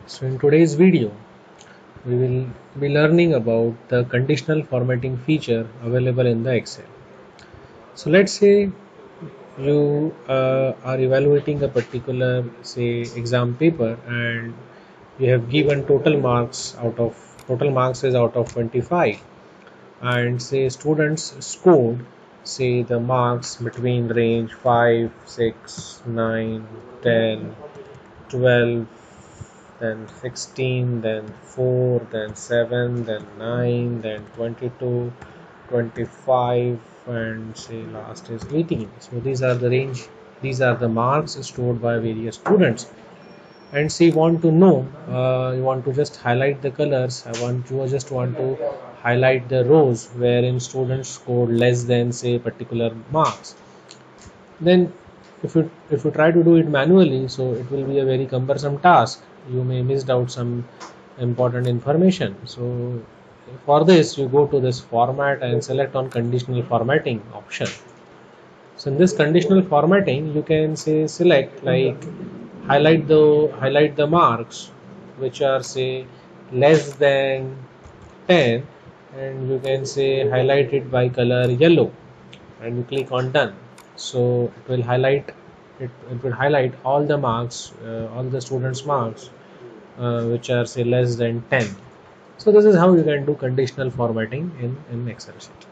So in today's video, we will be learning about the conditional formatting feature available in the Excel. So let's say you are evaluating a particular, say, exam paper, and you have given total marks is out of 25, and say students scored, say, the marks between range 5, 6, 9, 10, 12, then 16, then 4, then 7, then 9, then 22, 25, and say last is 18. So these are the range, these are the marks stored by various students. And say you want to know, you want to just highlight the colors. You just want to highlight the rows wherein students scored less than, say, particular marks. Then if you try to do it manually, so it will be a very cumbersome task. You may miss out some important information. So for this, you go to this format and select on conditional formatting option. So in this conditional formatting, you can say select like highlight the marks which are, say, less than 10, and you can say highlight it by color yellow, and you click on done. So it will highlight all the marks, all the students marks, which are, say, less than 10. So this is how you can do conditional formatting in Excel sheet.